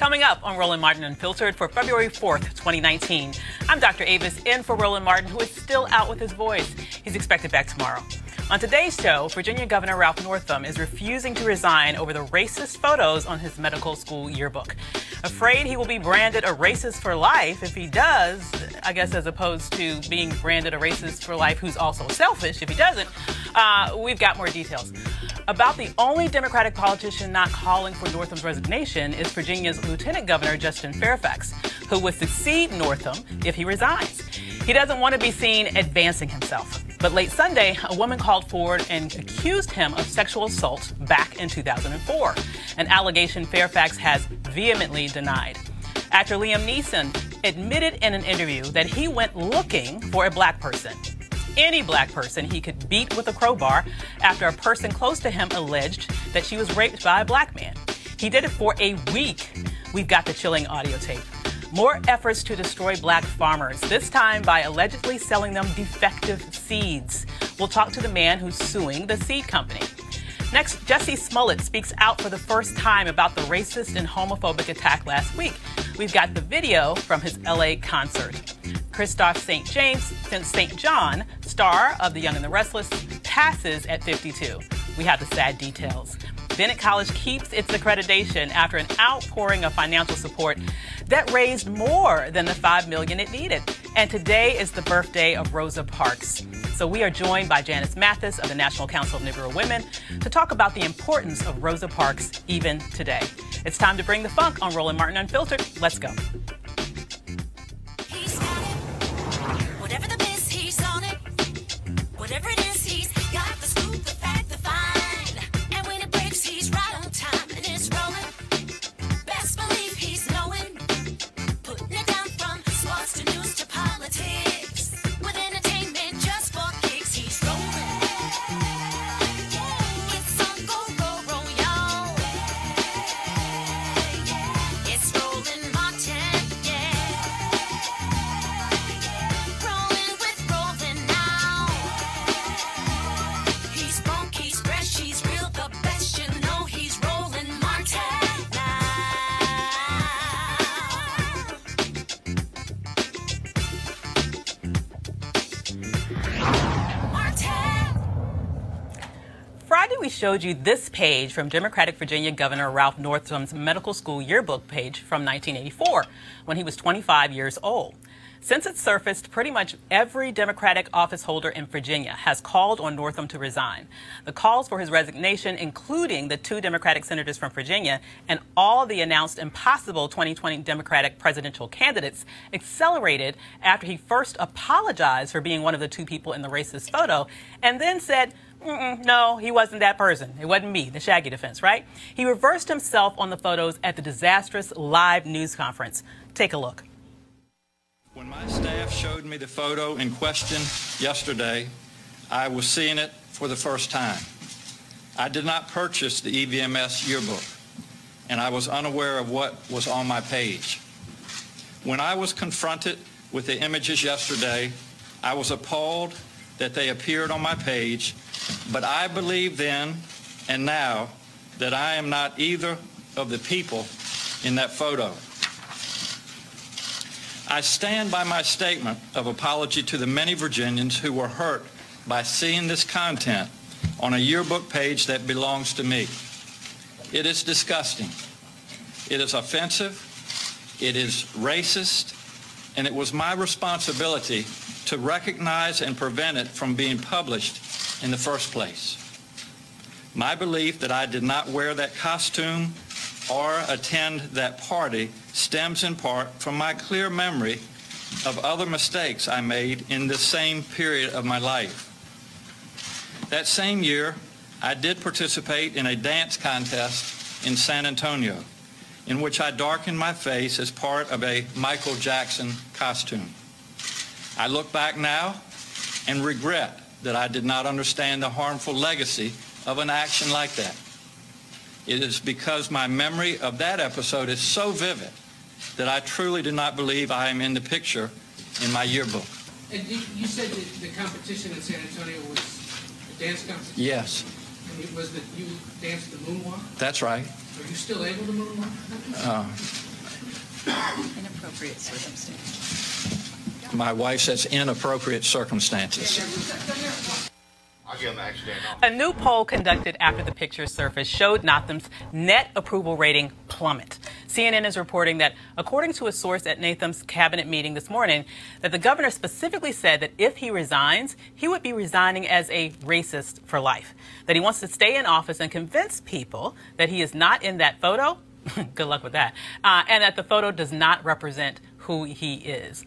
Coming up on Roland Martin Unfiltered for February 4th, 2019. I'm Dr. Avis in for Roland Martin, who is still out with his voice. He's expected back tomorrow. On today's show, Virginia Governor Ralph Northam is refusing to resign over the racist photos on his medical school yearbook. Afraid he will be branded a racist for life if he does, I guess, as opposed to being branded a racist for life who's also selfish if he doesn't. We've got more details. About the only Democratic politician not calling for Northam's resignation is Virginia's Lieutenant Governor Justin Fairfax, who would succeed Northam if he resigns. He doesn't want to be seen advancing himself. But late Sunday, a woman called forward and accused him of sexual assault back in 2004, an allegation Fairfax has vehemently denied. Actor Liam Neeson admitted in an interview that he went looking for a black person, any black person he could beat with a crowbar, after a person close to him alleged that she was raped by a black man. He did it for a week. We've got the chilling audio tape. More efforts to destroy black farmers, this time by allegedly selling them defective seeds. We'll talk to the man who's suing the seed company. Next, Jussie Smollett speaks out for the first time about the racist and homophobic attack last week. We've got the video from his LA concert. Kristoff St. John, star of The Young and the Restless, passes at 52. We have the sad details. Bennett College keeps its accreditation after an outpouring of financial support that raised more than the $5 million it needed. And today is the birthday of Rosa Parks. So we are joined by Janice Mathis of the National Council of Negro Women to talk about the importance of Rosa Parks even today. It's time to bring the funk on Roland Martin Unfiltered. Let's go. He's got it. Whatever the biz, he's on it. Whatever it is, he's got the scoop, the fact, the find. And when it breaks, he's right on time and it's rolling. Best believe he's knowing. Putting it down from sports to news to politics. With entertainment just for kicks, he's rolling. It's on go, y'all. It's Roland Martin, yeah. Rolling with Roland now. He's funk, he's fresh, he's real, the best, you know he's Roland Martin now. Martin. Friday, we showed you this page from Democratic Virginia Governor Ralph Northam's medical school yearbook page from 1984, when he was 25 years old. Since it surfaced, pretty much every Democratic office holder in Virginia has called on Northam to resign. The calls for his resignation, including the 2 Democratic senators from Virginia and all the announced impossible 2020 Democratic presidential candidates, accelerated after he first apologized for being one of the 2 people in the racist photo and then said, no, he wasn't that person. It wasn't me, the Shaggy defense, right? He reversed himself on the photos at the disastrous live news conference. Take a look. When my staff showed me the photo in question yesterday, I was seeing it for the first time. I did not purchase the EVMS yearbook, and I was unaware of what was on my page. When I was confronted with the images yesterday, I was appalled that they appeared on my page, but I believe then and now that I am not either of the people in that photo. I stand by my statement of apology to the many Virginians who were hurt by seeing this content on a yearbook page that belongs to me. It is disgusting. It is offensive. It is racist. And it was my responsibility to recognize and prevent it from being published in the first place. My belief that I did not wear that costume or attend that party stems in part from my clear memory of other mistakes I made in this same period of my life. That same year, I did participate in a dance contest in San Antonio, in which I darkened my face as part of a Michael Jackson costume. I look back now and regret that I did not understand the harmful legacy of an action like that. It is because my memory of that episode is so vivid that I truly do not believe I am in the picture in my yearbook. And you said that the competition in San Antonio was a dance competition? Yes. And it was that you danced the moonwalk? That's right. Are you still able to moonwalk? Inappropriate circumstances. My wife says inappropriate circumstances. A new poll conducted after the pictures surfaced showed Notham's net approval rating plummet. CNN is reporting that, according to a source at Notham's cabinet meeting this morning, that the governor specifically said that if he resigns, he would be resigning as a racist for life, that he wants to stay in office and convince people that he is not in that photo. Good luck with that. And that the photo does not represent who he is.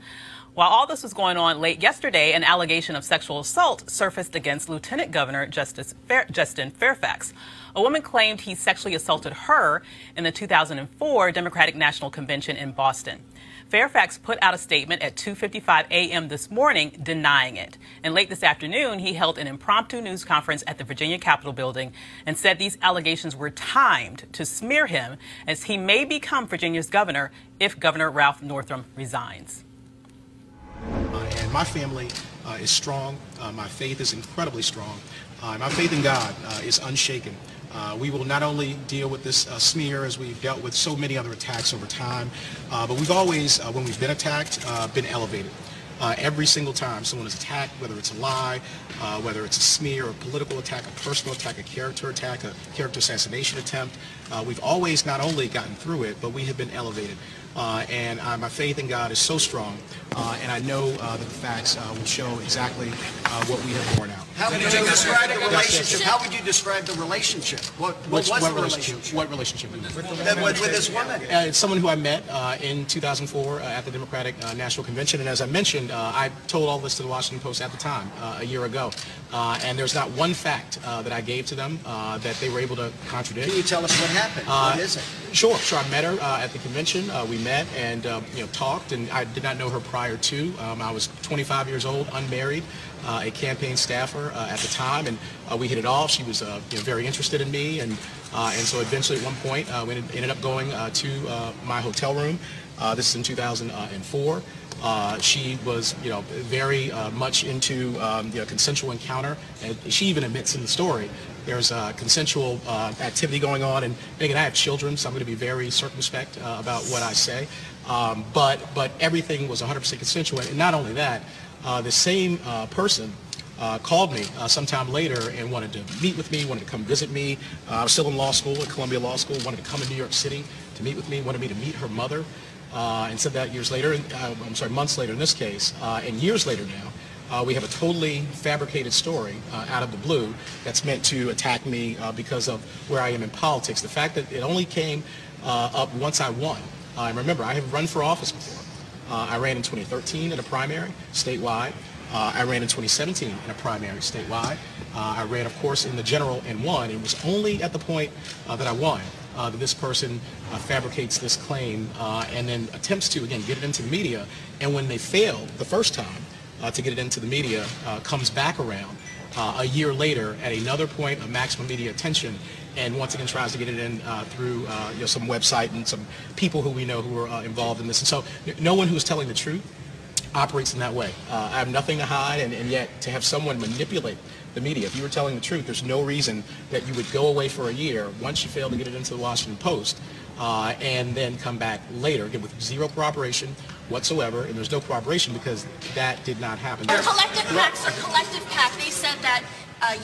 While all this was going on late yesterday, an allegation of sexual assault surfaced against Lieutenant Governor Justin Fairfax. A woman claimed he sexually assaulted her in the 2004 Democratic National Convention in Boston. Fairfax put out a statement at 2:55 a.m. this morning denying it. And late this afternoon, he held an impromptu news conference at the Virginia Capitol building and said these allegations were timed to smear him, as he may become Virginia's governor if Governor Ralph Northam resigns. And my family is strong. My faith is incredibly strong. My faith in God is unshaken. We will not only deal with this smear as we've dealt with so many other attacks over time, but we've always, when we've been attacked, been elevated. Every single time someone is attacked, whether it's a lie, whether it's a smear, a political attack, a personal attack, a character assassination attempt, we've always not only gotten through it, but we have been elevated. And my faith in God is so strong, and I know that the facts will show exactly what we have borne out. How would you describe the relationship? How would you describe the relationship? What was the relationship? What relationship? With this woman? It's someone who I met in 2004 at the Democratic National Convention, and as I mentioned, I told all this to the Washington Post at the time, a year ago, and there's not one fact that I gave to them that they were able to contradict. Can you tell us what happened? What is it? Sure. I met her at the convention. We met and talked, and I did not know her prior to. I was 25 years old, unmarried, a campaign staffer at the time, and we hit it off. She was very interested in me, and so eventually at one point we ended up going to my hotel room. This is in 2004. She was, very much into consensual encounter, and she even admits in the story there's consensual activity going on. And again, I have children, so I'm going to be very circumspect about what I say. But everything was 100% consensual, and not only that, the same person called me sometime later and wanted to meet with me, wanted to come visit me. I was still in law school at Columbia Law School, wanted to come to New York City to meet with me, wanted me to meet her mother. And said that years later, months later in this case, and years later now, we have a totally fabricated story out of the blue that's meant to attack me because of where I am in politics. The fact that it only came up once I won. And remember, I have run for office before. I ran in 2013 in a primary statewide. I ran in 2017 in a primary statewide. I ran, of course, in the general and won. It was only at the point that I won that this person fabricates this claim and then attempts to, again, get it into the media. And when they failed the first time to get it into the media, comes back around a year later at another point of maximum media attention, and once again tries to get it in through some website and some people who we know who are involved in this. And so no one who is telling the truth operates in that way. I have nothing to hide, and yet to have someone manipulate the media. If you were telling the truth, there's no reason that you would go away for a year once you fail to get it into the Washington Post and then come back later, again, with zero corroboration whatsoever, and there's no corroboration because that did not happen. A collective pack, they said that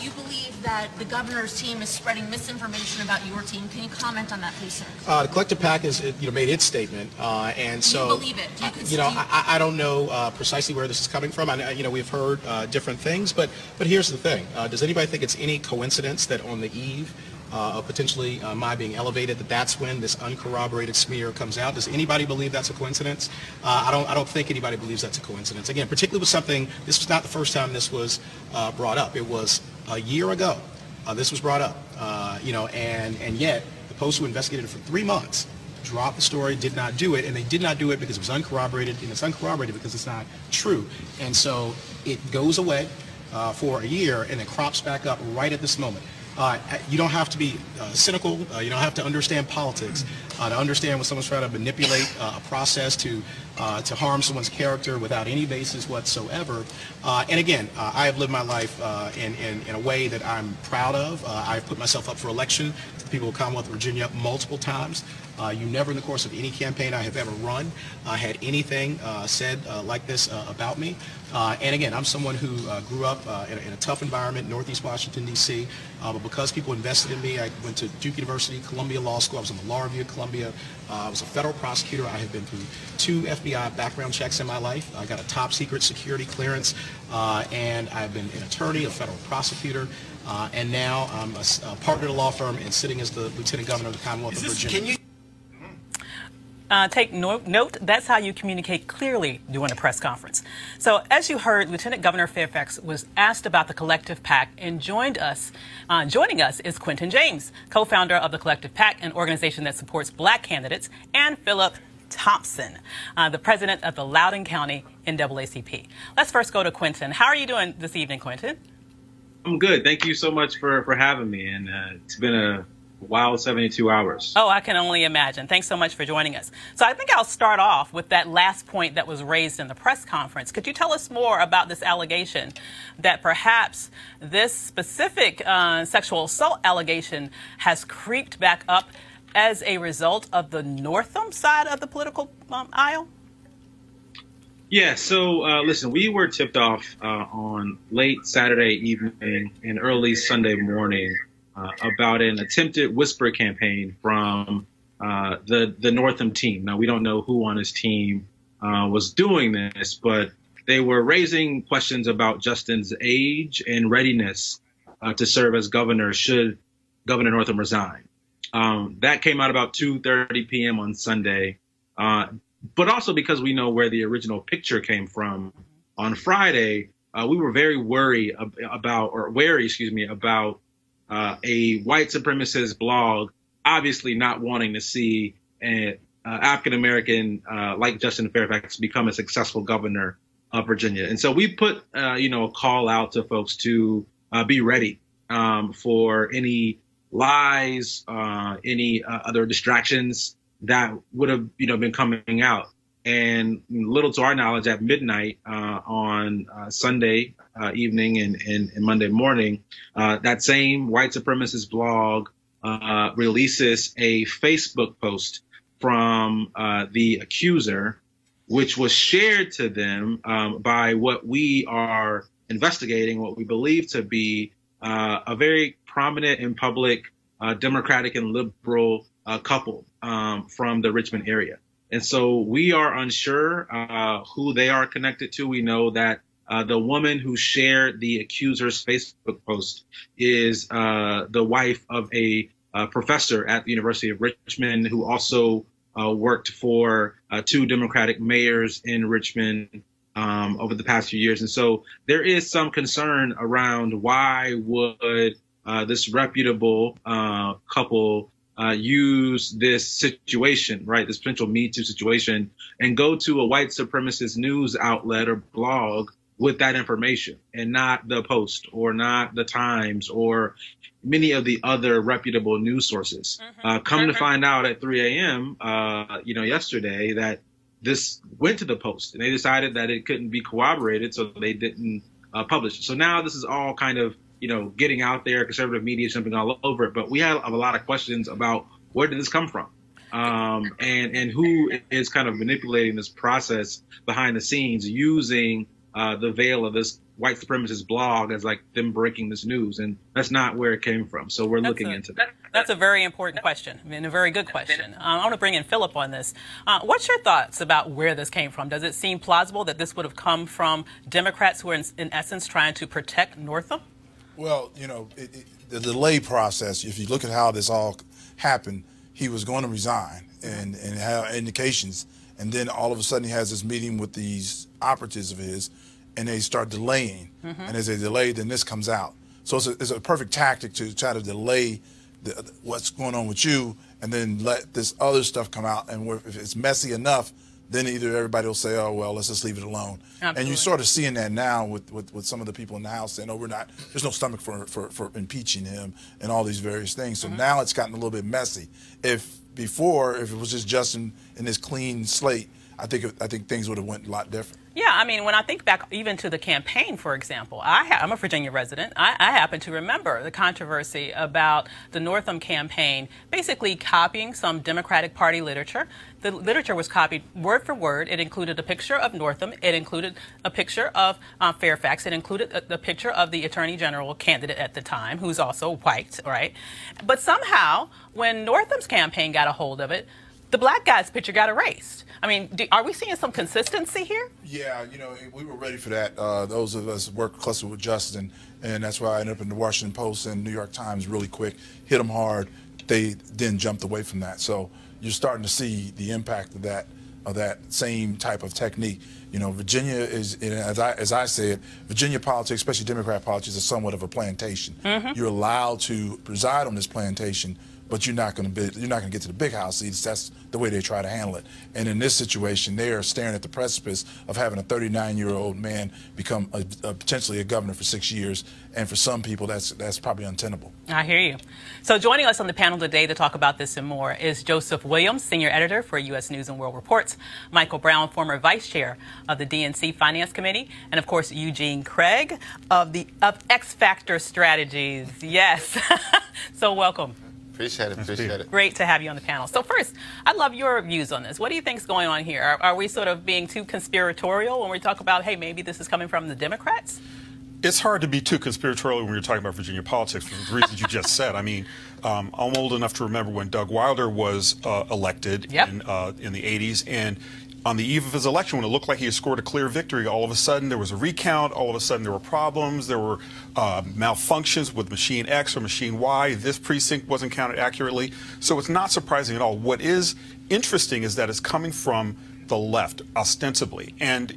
you believe that the governor's team is spreading misinformation about your team. Can you comment on that, please, sir? The collective pack has made its statement, and so do you believe it? I don't know precisely where this is coming from. We've heard different things, but here's the thing: does anybody think it's any coincidence that on the eve of potentially my being elevated, that's when this uncorroborated smear comes out? Does anybody believe that's a coincidence? I don't think anybody believes that's a coincidence. Again, particularly with something, this was not the first time this was brought up. It was a year ago this was brought up, and yet the Post, who investigated it for 3 months, dropped the story, did not do it, and they did not do it because it was uncorroborated, and it's uncorroborated because it's not true. And so it goes away for a year and then crops back up right at this moment. You don't have to be cynical. You don't have to understand politics to understand when someone's trying to manipulate a process to harm someone's character without any basis whatsoever. And again, I have lived my life in a way that I'm proud of. I've put myself up for election to the people of Commonwealth of Virginia multiple times. You never in the course of any campaign I have ever run had anything said like this about me. And again, I'm someone who grew up in a tough environment, Northeast Washington, D.C., but because people invested in me, I went to Duke University, Columbia Law School. I was on the law review at Columbia. I was a federal prosecutor. I have been through 2 FBI background checks in my life. I got a top secret security clearance, and I've been an attorney, a federal prosecutor, and now I'm a partner at a law firm and sitting as the Lieutenant Governor of the Commonwealth of Virginia. Take note, that's how you communicate clearly during a press conference. So as you heard, Lieutenant Governor Fairfax was asked about the Collective PAC, and joining us is Quentin James, co-founder of the Collective PAC, an organization that supports black candidates, and Philip Thompson, the president of the Loudoun County NAACP. Let's first go to Quentin. How are you doing this evening, Quentin? I'm good. Thank you so much for having me, and it's been a wild 72 hours. Oh, I can only imagine. Thanks so much for joining us. So I think I'll start off with that last point that was raised in the press conference. Could you tell us more about this allegation that perhaps this specific sexual assault allegation has creeped back up as a result of the Northam side of the political aisle? Yeah, so listen, we were tipped off on late Saturday evening and early Sunday morning about an attempted whisper campaign from the Northam team. Now, we don't know who on his team was doing this, but they were raising questions about Justin's age and readiness to serve as governor should Governor Northam resign. That came out about 2:30 p.m. on Sunday, but also because we know where the original picture came from. On Friday, we were very wary about a white supremacist blog obviously not wanting to see an African-American like Justin Fairfax become a successful governor of Virginia. And so we put, a call out to folks to be ready for any lies, any other distractions that would have, been coming out. And little to our knowledge, at midnight on Sunday evening and Monday morning, that same white supremacist blog releases a Facebook post from the accuser, which was shared to them by what we are investigating, what we believe to be a very prominent and public Democratic and liberal couple from the Richmond area. And so we are unsure who they are connected to. We know that the woman who shared the accuser's Facebook post is the wife of a professor at the University of Richmond who also worked for 2 Democratic mayors in Richmond over the past few years. And so there is some concern around why would this reputable couple use this situation, right, this potential Me Too situation, and go to a white supremacist news outlet or blog with that information and not the Post or not the Times or many of the other reputable news sources. Come to find out at 3 a.m., yesterday that this went to the Post and they decided that it couldn't be corroborated, so they didn't publish it. So now this is all kind of getting out there, conservative media jumping all over it. But we have a lot of questions about where did this come from and who is kind of manipulating this process behind the scenes using the veil of this white supremacist blog as like them breaking this news. And that's not where it came from. So we're looking into that. That's a very important question. I mean, a very good question. I want to bring in Philip on this. What's your thoughts about where this came from? Does it seem plausible that this would have come from Democrats who are in essence trying to protect Northam? Well, the delay process, if you look at how this all happened, he was going to resign and have indications. And then all of a sudden he has this meeting with these operatives of his, and they start delaying. And as they delay, then this comes out. So it's a perfect tactic to try to delay what's going on with you and then let this other stuff come out. And if it's messy enough, then either everybody will say, oh, well, let's just leave it alone. Absolutely. And you're sort of seeing that now with some of the people in the House saying, oh, there's no stomach for impeaching him and all these various things. So now it's gotten a little bit messy. If it was just Justin and his clean slate, I think things would have went a lot different. Yeah, I mean, when I think back even to the campaign, for example, I'm a Virginia resident. I happen to remember the controversy about the Northam campaign basically copying some Democratic Party literature. The literature was copied word for word. It included a picture of Northam. It included a picture of Fairfax. It included the picture of the Attorney General candidate at the time, who's also white, right? But somehow, when Northam's campaign got a hold of it, the black guy's picture got erased. I mean, are we seeing some consistency here? Yeah, we were ready for that. Those of us worked closely with Justin, and that's why I ended up in the Washington Post and New York Times really quick, hit them hard. They then jumped away from that. So you're starting to see the impact of that same type of technique. Virginia is, as I said, Virginia politics, especially Democrat politics, is somewhat of a plantation. You're allowed to reside on this plantation, but you're not going to get to the big house seats. That's the way they try to handle it. And in this situation, they are staring at the precipice of having a 39-year-old man become potentially a governor for 6 years. And for some people, that's probably untenable. I hear you. So joining us on the panel today to talk about this and more is Joseph Williams, senior editor for U.S. News and World Reports, Michael Brown, former vice chair of the DNC Finance Committee, and of course Eugene Craig of X Factor Strategies. Yes. So welcome. Appreciate it. Great to have you on the panel. So first, I'd love your views on this. What do you think is going on here? Are we sort of being too conspiratorial when we talk about, hey, maybe this is coming from the Democrats? It's hard to be too conspiratorial when you're talking about Virginia politics for the reasons you just said. I mean, I'm old enough to remember when Doug Wilder was elected in the 80s, and on the eve of his election, when it looked like he had scored a clear victory, all of a sudden there was a recount, all of a sudden there were problems, there were malfunctions with machine X or machine Y, this precinct wasn't counted accurately. So it's not surprising at all. What is interesting is that it's coming from the left, ostensibly. And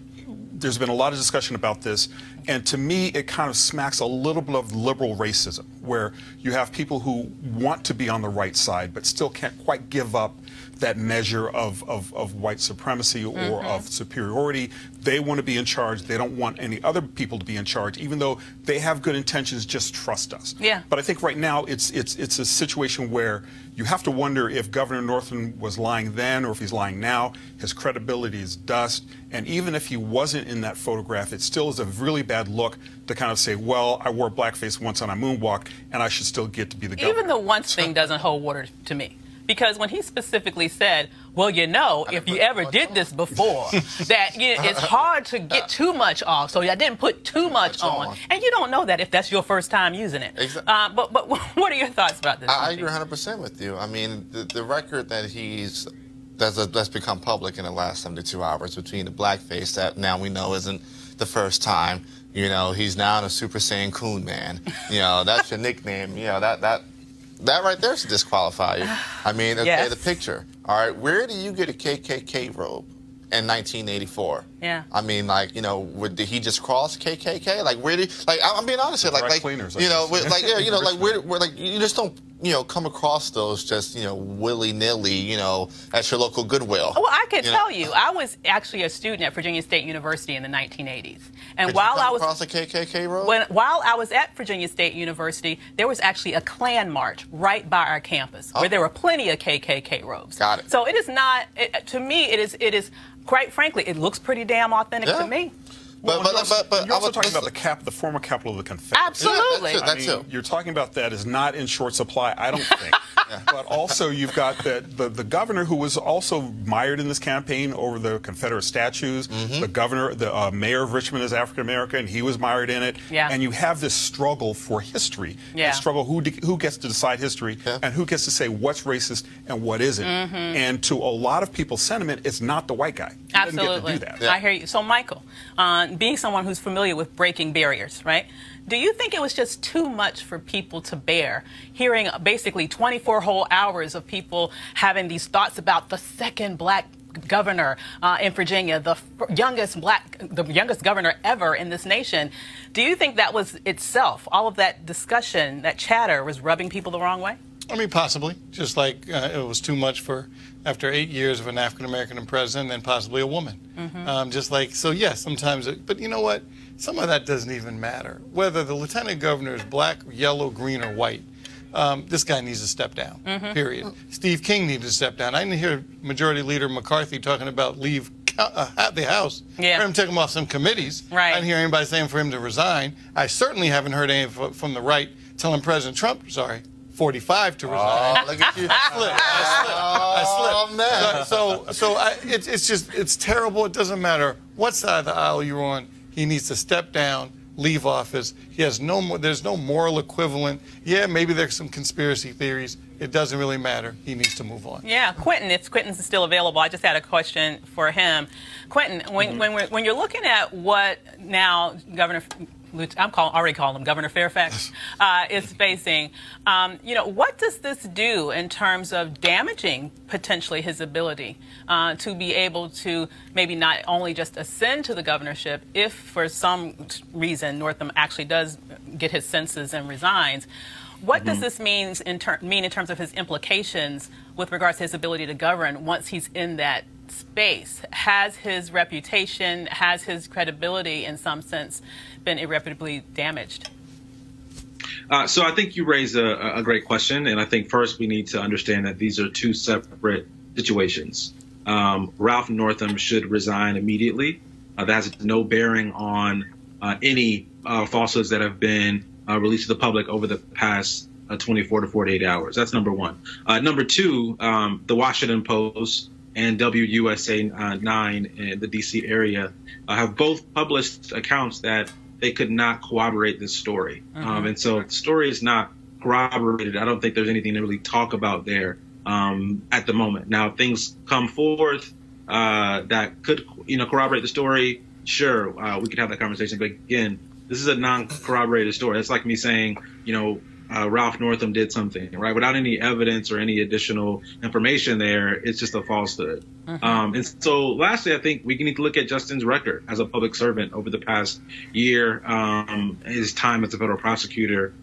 there's been a lot of discussion about this, and to me it kind of smacks a little bit of liberal racism, where you have people who want to be on the right side but still can't quite give up that measure of white supremacy or of superiority. They want to be in charge. They don't want any other people to be in charge, even though they have good intentions. Just trust us. Yeah. But I think right now it's a situation where you have to wonder if Governor Northam was lying then or if he's lying now. His credibility is dust. And even if he wasn't in that photograph, it still is a really bad look to kind of say, well, I wore blackface once on a moonwalk and I should still get to be the governor. Even the once thing doesn't hold water to me. Because when he specifically said, well, if you ever did this before, that it's hard to get too much off, so I didn't put too much on. And you don't know that if that's your first time using it. Exactly. But what are your thoughts about this? I agree 100% with you. I mean, the record that that's become public in the last 72 hours between the blackface that now we know isn't the first time. He's now a Super Saiyan Coon Man. That's your nickname. That right there should disqualify you. I mean, okay, yes. The picture. All right, where do you get a KKK robe in 1984? Yeah. I mean, did he just cross KKK? Like, where did? I'm being honest here. Cleaners, you just don't come across those just willy-nilly at your local Goodwill. Well, I can tell you, I was actually a student at Virginia State University in the 1980s, and Did while you I come was across a KKK robe? while I was at Virginia State University, there was actually a Klan march right by our campus where there were plenty of KKK robes. Got it. So it is not. To me, it is. Quite frankly, it looks pretty damn authentic to me. But you're also talking about the former capital of the Confederacy. Absolutely. Yeah, You're talking about that is not in short supply, I don't think. But also you've got the governor who was also mired in this campaign over the Confederate statues. The mayor of Richmond is African American. He was mired in it. Yeah. And you have this struggle for history. Yeah. Struggle who gets to decide history and who gets to say what's racist and what isn't. And to a lot of people's sentiment, it's not the white guy. He Absolutely. doesn't get to do that. Yeah. I hear you. So, Michael, being someone who's familiar with breaking barriers, right? Do you think it was just too much for people to bear, hearing basically 24 whole hours of people having these thoughts about the second black governor in Virginia, the youngest governor ever in this nation? Do you think that was itself, all of that discussion, that chatter, was rubbing people the wrong way? I mean, possibly. Just like it was too much for, after 8 years of an African-American president, and possibly a woman. Just like, so yes, sometimes, but you know what? Some of that doesn't even matter. Whether the lieutenant governor is black, yellow, green, or white, this guy needs to step down, period. Steve King needs to step down. I didn't hear Majority Leader McCarthy talking about leave the House. Yeah. I heard him take him off some committees. Right. I didn't hear anybody saying for him to resign. I certainly haven't heard any from the right telling President Trump, 45 to resign. Oh, look at you. I slipped. Man. It's just, it's terrible. It doesn't matter what side of the aisle you're on. He needs to step down, leave office. He has no more, there's no moral equivalent. Yeah, maybe there's some conspiracy theories. It doesn't really matter. He needs to move on. Yeah, Quentin, if Quentin's still available, I just had a question for him. Quentin, when you're looking at what now Governor, already calling him Governor Fairfax, is facing, what does this do in terms of damaging potentially his ability to be able to maybe not only just ascend to the governorship if for some reason Northam actually does get his senses and resigns? What does this mean in terms of his implications with regards to his ability to govern once he's in that space? Has his reputation, has his credibility in some sense been irreparably damaged? So I think you raise a great question, and I think first we need to understand that these are two separate situations. Ralph Northam should resign immediately. That has no bearing on any falsehoods that have been released to the public over the past 24 to 48 hours. That's number one. Number two, the Washington Post and WUSA 9 in the D.C. area have both published accounts that they could not corroborate this story. And so the story is not corroborated. I don't think there's anything to really talk about there at the moment. Now, if things come forth that could, corroborate the story, sure, we could have that conversation. But again, this is a non-corroborated story. It's like me saying, Ralph Northam did something, right? Without any evidence or any additional information there, it's just a falsehood. And so lastly, I think we need to look at Justin's record as a public servant over the past year, his time as a federal prosecutor.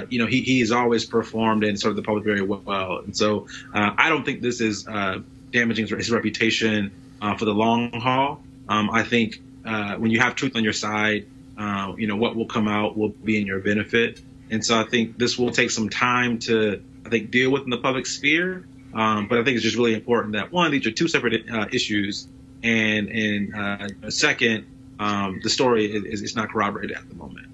He has always performed and served the public very well. And so I don't think this is damaging his reputation for the long haul. I think when you have truth on your side, what will come out will be in your benefit. And so I think this will take some time to, deal with in the public sphere. But I think it's just really important that, one, these are two separate issues. And second, the story is not corroborated at the moment.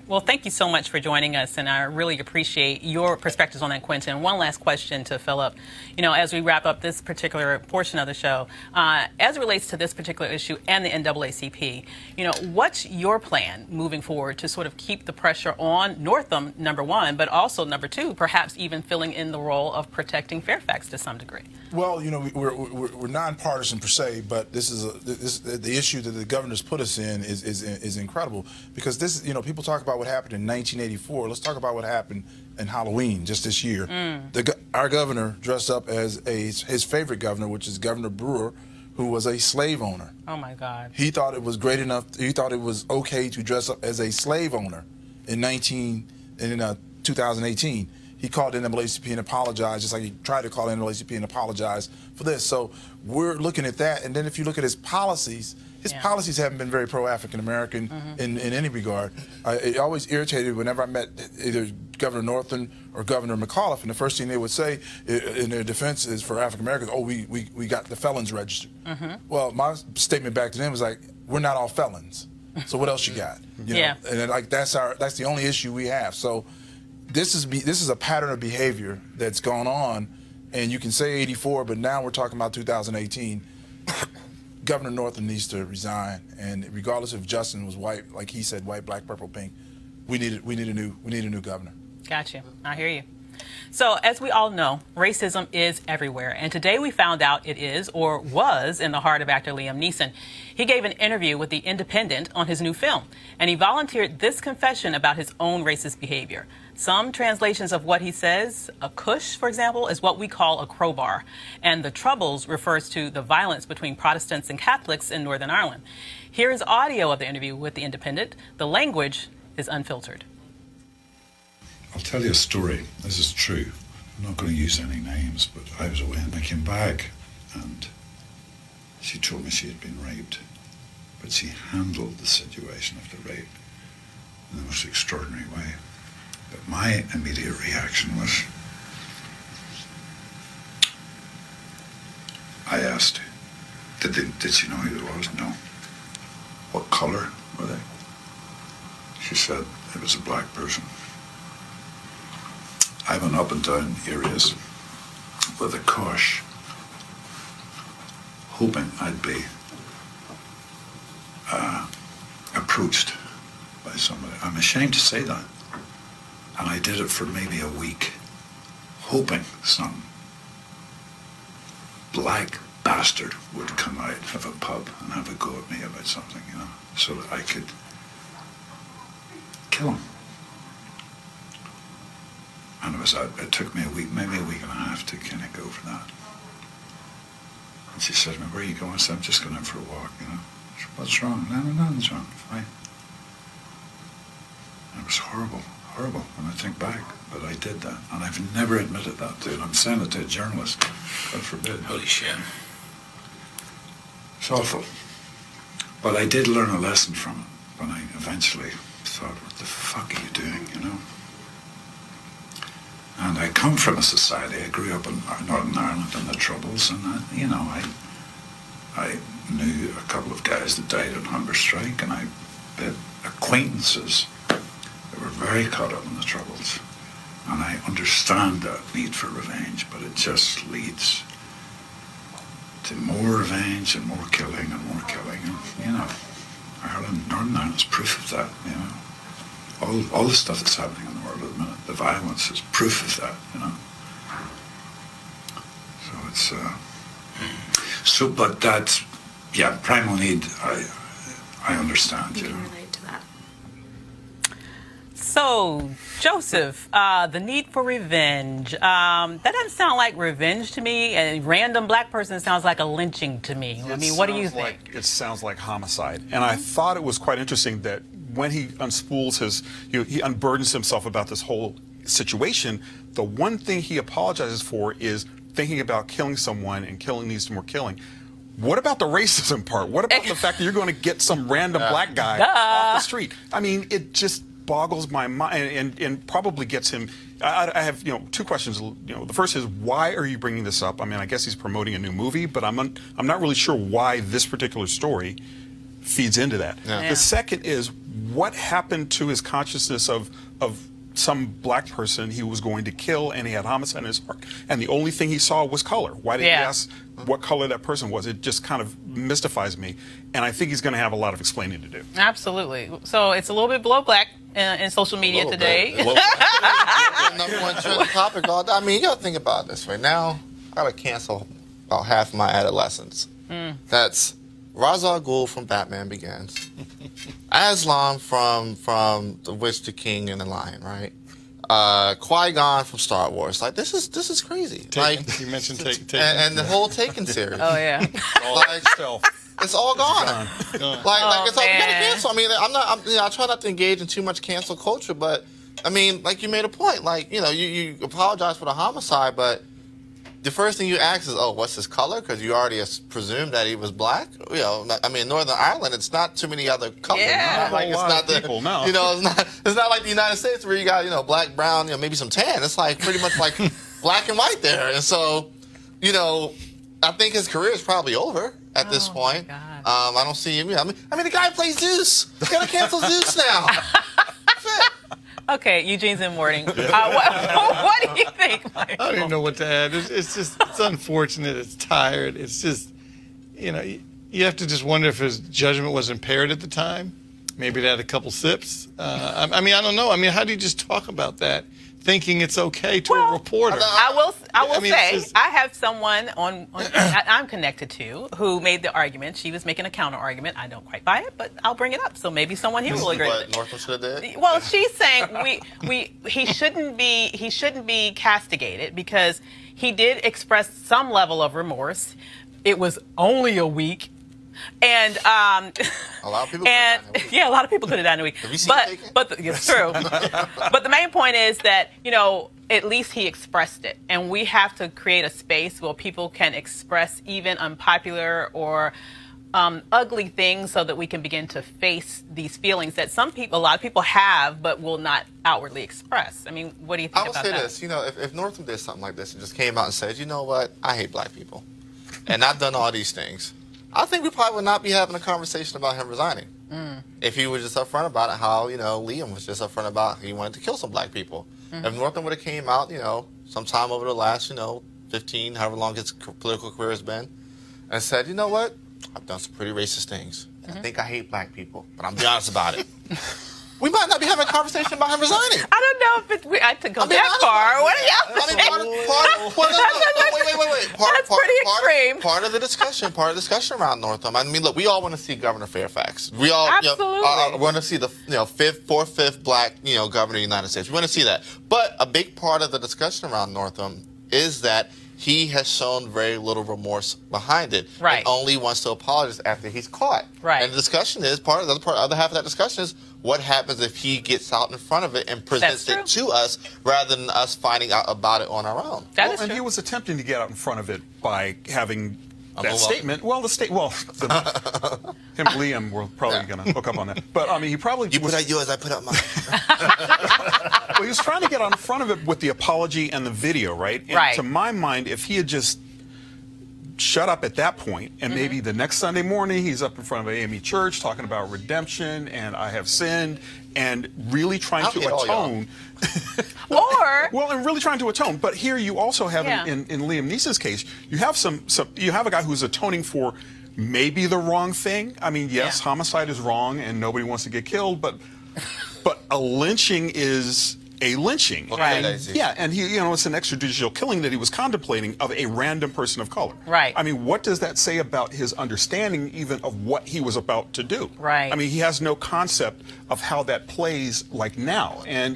Well, thank you so much for joining us, and I really appreciate your perspectives on that, Quentin. One last question to Philip. As we wrap up this particular portion of the show, as it relates to this particular issue and the NAACP, what's your plan moving forward to sort of keep the pressure on Northam, number one, but also, number two, perhaps even filling in the role of protecting Fairfax to some degree? Well, we're nonpartisan per se, but this is the issue that the governor's put us in is incredible, because this, people talk about what happened in 1984. Let's talk about what happened in Halloween just this year. Our governor dressed up as his favorite governor, which is Governor Brewer, who was a slave owner. Oh my God! He thought it was great enough. He thought it was okay to dress up as a slave owner in 2018. He called the NAACP and apologized, just like he tried to call the NAACP and apologize for this. So we're looking at that. And then if you look at his policies policies haven't been very pro-African American in any regard. It always irritated whenever I met either Governor Northam or Governor McAuliffe, and the first thing they would say in their defense is for African Americans, oh, we got the felons registered. Well, my statement back to them was like, we're not all felons. So what else you got? You know? And like that's the only issue we have. So this is a pattern of behavior that's gone on, and you can say 84, but now we're talking about 2018. Governor Northam needs to resign, and regardless if Justin was white, like he said, white, black, purple, pink, we need a new governor. Gotcha. I hear you. So, as we all know, racism is everywhere, and today we found out it is, or was, in the heart of actor Liam Neeson. He gave an interview with The Independent on his new film, and he volunteered this confession about his own racist behavior. Some translations of what he says, a cush, for example, is what we call a crowbar, and the Troubles refers to the violence between Protestants and Catholics in Northern Ireland. Here is audio of the interview with The Independent. The language is unfiltered. I'll tell you a story. This is true. I'm not going to use any names, but I was away and I came back and she told me she had been raped, but she handled the situation of the rape in the most extraordinary way. But my immediate reaction was, I asked, did she know who it was? No. What colour were they? She said it was a black person. I went up and down areas with a cosh, hoping I'd be approached by somebody. I'm ashamed to say that. And I did it for maybe a week, hoping some black bastard would come out of a pub and have a go at me about something, you know, so that I could kill him. And it took me a week, maybe a week and a half to kind of go for that. And she said to me, where are you going? I said, I'm just going out for a walk, you know. She said, what's wrong? No, nothing's wrong, fine. And it was horrible when I think back, but I did that. And I've never admitted that to it. I'm saying it to a journalist, God forbid. Holy shit. It's awful. But I did learn a lesson from it when I eventually thought, what the fuck are you doing, you know? And I come from a society, I grew up in Northern Ireland in the Troubles, and you know, I knew a couple of guys that died on hunger strike, and I had acquaintances that were very caught up in the Troubles. And I understand that need for revenge, but it just leads to more revenge and more killing and more killing. And, you know, Ireland, Northern Ireland is proof of that, you know. All the stuff that's happening in the world at the minute, the violence is proof of that, you know. So it's, but that's, yeah, primal need, I understand, you know. Relate to that. So, Joseph, the need for revenge, that doesn't sound like revenge to me. A random black person sounds like a lynching to me. I mean, what do you think? It sounds like homicide. And I thought it was quite interesting that when he unspools his, he unburdens himself about this whole situation, the one thing he apologizes for is thinking about killing someone and killing needs more killing. What about the racism part? What about the fact that you're going to get some random black guy off the street? I mean, it just boggles my mind and probably gets him. I have, two questions. The first is, why are you bringing this up? I mean, I guess he's promoting a new movie, but I'm not really sure why this particular story feeds into that. Yeah. The second is, what happened to his consciousness of some black person he was going to kill, and he had homicide in his heart, and the only thing he saw was color? Why did he ask what color that person was? It just kind of mystifies me, and I think he's going to have a a lot of explaining to do. Absolutely. So it's a little bit below black in social media today. Number one trending topic. I mean, you got to think about this right now. I got to cancel about half of my adolescence. That's Ra's al Ghul from Batman Begins, Aslan from The Witch, the King, and the Lion, right? Qui-Gon from Star Wars. Like, this is crazy. Taken. Like, you mentioned Taken. And the whole Taken series. Oh yeah. It's all gone. Like it's all, you gotta cancel. I mean, I try not to engage in too much cancel culture, but I mean, like, you made a point. Like, you apologize for the homicide, but the first thing you ask is, oh, what's his color? Because you already presumed that he was black. I mean, Northern Ireland, it's not too many other colors. Yeah. It's not it's not like the United States where you got, black, brown, maybe some tan. It's like pretty much like black and white there. And so, I think his career is probably over at this point. I don't see him. I mean, the guy plays Zeus. You gotta cancel Zeus now. Okay, Eugene's in mourning. What do you think, Michael? I don't even know what to add. It's unfortunate. It's tired. It's just, you have to just wonder if his judgment was impaired at the time. Maybe they had a couple sips. I mean, I don't know. I mean, how do you just talk about that, thinking it's okay to a reporter? I will say, I have someone I'm connected to who made the argument. She was making a counter argument. I don't quite buy it, but I'll bring it up. So maybe someone here will agree. What Northam should have did? Well, she's saying he shouldn't be castigated because he did express some level of remorse. It was only a week. And a lot of people. Yeah, a lot of people could have died in a week. Have you seen it's true. But the main point is that at least he expressed it, and we have to create a space where people can express even unpopular or ugly things, so that we can begin to face these feelings that a lot of people have, but will not outwardly express. I mean, what do you think about that? I will say this, if Northam did something like this and just came out and said, you know what, I hate black people, and I've done all these things, I think we probably would not be having a conversation about him resigning. If he was just upfront about it, how, Liam was just upfront about he wanted to kill some black people. If Northam would have came out, sometime over the last, 15, however long his political career has been, and said, you know what, I've done some pretty racist things. I think I hate black people, but I'm be honest about it. We might not be having a conversation about him resigning. I don't know if I could go that far. What are y'all saying? That's pretty extreme. Part of the discussion around Northam. I mean, look, we all want to see Governor Fairfax. We all want to see the fifth black governor of the United States. We want to see that. But a big part of the discussion around Northam is that he has shown very little remorse behind it, and only wants to apologize after he's caught. And the discussion is the other half of that discussion is what happens if he gets out in front of it and presents it to us rather than us finding out about it on our own. And he was attempting to get out in front of it by having that statement. Him and Liam were probably going to hook up on that. But I mean, he probably put out yours, I put out mine. Well, he was trying to get out in front of it with the apology and the video, right? And to my mind, if he had just shut up at that point, and maybe the next Sunday morning he's up in front of AME Church talking about redemption and I have sinned, and really trying to atone. And really trying to atone. But here you also have in Liam Neeson's case, you have a guy who's atoning for maybe the wrong thing. I mean, yes, homicide is wrong and nobody wants to get killed, but a lynching is a lynching. And he, it's an extrajudicial killing that he was contemplating of a random person of color. I mean, what does that say about his understanding even of what he was about to do? I mean, he has no concept of how that plays like now. And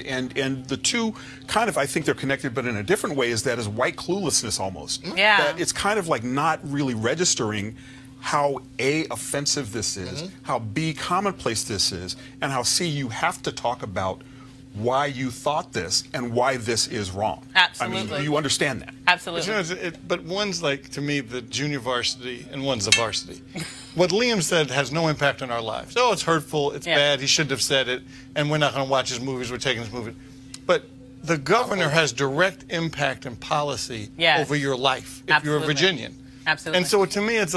the two kind of, I think they're connected, but in a different way, is that is white cluelessness almost. That it's kind of like not really registering how A, offensive this is, how B, commonplace this is, and how C, you have to talk about why you thought this and why this is wrong. Absolutely. I mean, you understand that. Absolutely. But one's like, to me, the junior varsity and one's the varsity. What Liam said has no impact on our lives. Oh, it's hurtful, it's bad, he shouldn't have said it, and we're not going to watch his movies, we're taking his movie. But the governor has direct impact and policy over your life if you're a Virginian. Absolutely. And so to me, it's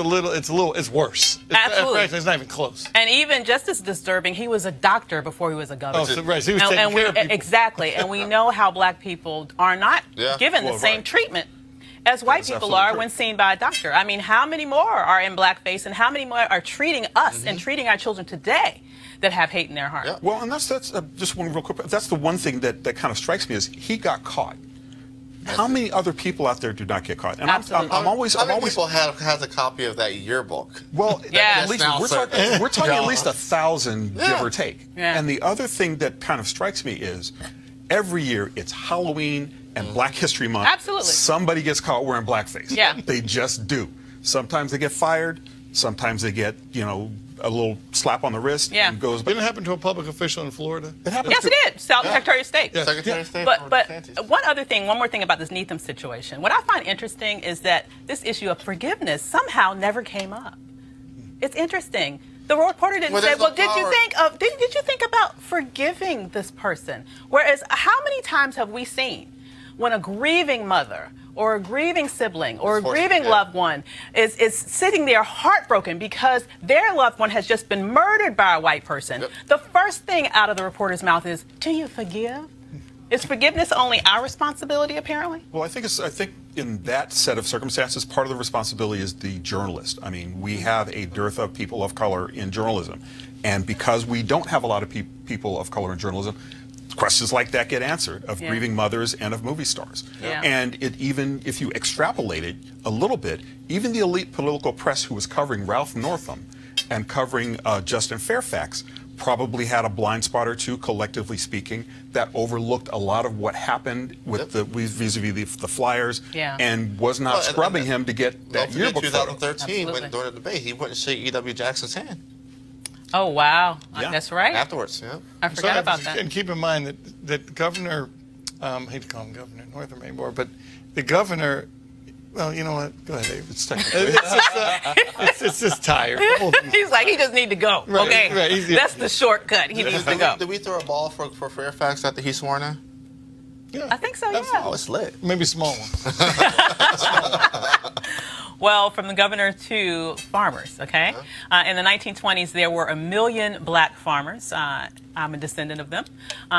worse. Absolutely. It's not even close. And even just as disturbing, he was a doctor before he was a governor. Oh, so, so he was taking care of people. Exactly. And we know how black people are not given the same treatment as white people are when seen by a doctor. I mean, how many more are in blackface, and how many more are treating us and treating our children today that have hate in their heart? Well, and that's just one real quick. That's the one thing that kind of strikes me is he got caught. How many other people out there do not get caught? And I'm always people has a copy of that yearbook? Well, at least we're talking at least 1,000, give or take. And the other thing that kind of strikes me is every year it's Halloween and Black History Month. Absolutely. Somebody gets caught wearing blackface. They just do. Sometimes they get fired. Sometimes they get, a little slap on the wrist and goes. Didn't it happen to a public official in Florida? It happened. Yes, it did. Secretary of State. Secretary of State. But one more thing about this Neetham situation. What I find interesting is that this issue of forgiveness somehow never came up. It's interesting. The reporter didn't say, "Well, did you think about forgiving this person?" Whereas, how many times have we seen when a grieving mother or a grieving sibling or a grieving loved one is sitting there heartbroken because their loved one has just been murdered by a white person, the first thing out of the reporter's mouth is, "Do you forgive?" Is forgiveness only our responsibility, apparently? Well, I think in that set of circumstances, part of the responsibility is the journalist. I mean, we have a dearth of people of color in journalism. And because we don't have a lot of people of color in journalism, questions like that get answered of grieving mothers and of movie stars. And even if you extrapolate it a little bit, even the elite political press who was covering Ralph Northam and covering Justin Fairfax probably had a blind spot or two, collectively speaking, that overlooked a lot of what happened with the vis-a-vis the Flyers, and was not scrubbing him to get that yearbook photo. 2013, when during the debate, he wouldn't shake E.W. Jackson's hand. Oh, wow. That's right. Afterwards, I forgot about that. And keep in mind that Governor, I hate to call him Governor Northam anymore, but the governor, well, you know what? Go ahead, Dave. It's just tired. He's like, he just need to go. Right, okay, right, that's the shortcut. He needs to go. Did we throw a ball for Fairfax after he sworn in? Yeah, I think so, yeah. Oh, it's lit. Maybe small ones. Well, from the governor to farmers, okay? In the 1920s, there were 1 million black farmers. I'm a descendant of them.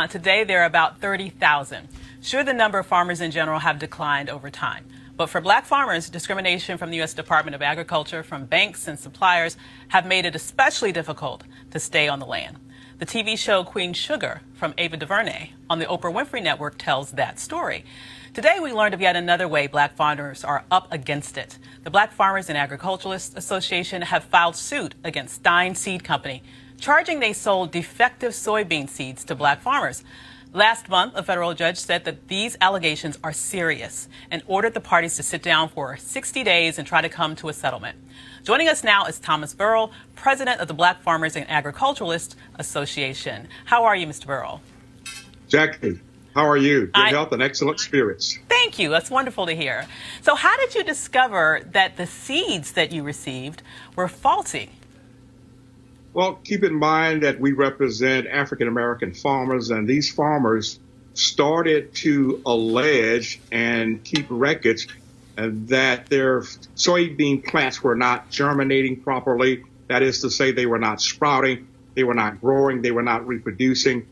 Today, there are about 30,000. Sure, the number of farmers in general have declined over time. But for black farmers, discrimination from the U.S. Department of Agriculture, from banks and suppliers, have made it especially difficult to stay on the land. The TV show Queen Sugar from Ava DuVernay on the Oprah Winfrey Network tells that story. Today, we learned of yet another way black farmers are up against it. The Black Farmers and Agriculturalists Association have filed suit against Stein Seed Company, charging they sold defective soybean seeds to black farmers. Last month, a federal judge said that these allegations are serious and ordered the parties to sit down for 60 days and try to come to a settlement. Joining us now is Thomas Burrell, president of the Black Farmers and Agriculturalists Association. How are you, Mr. Burrell? Jackie, how are you? Good health and excellent spirits. Thank you. That's wonderful to hear. So how did you discover that the seeds that you received were faulty? Well, keep in mind that we represent African-American farmers, and these farmers started to allege and keep records that their soybean plants were not germinating properly. That is to say, they were not sprouting, they were not growing, they were not reproducing,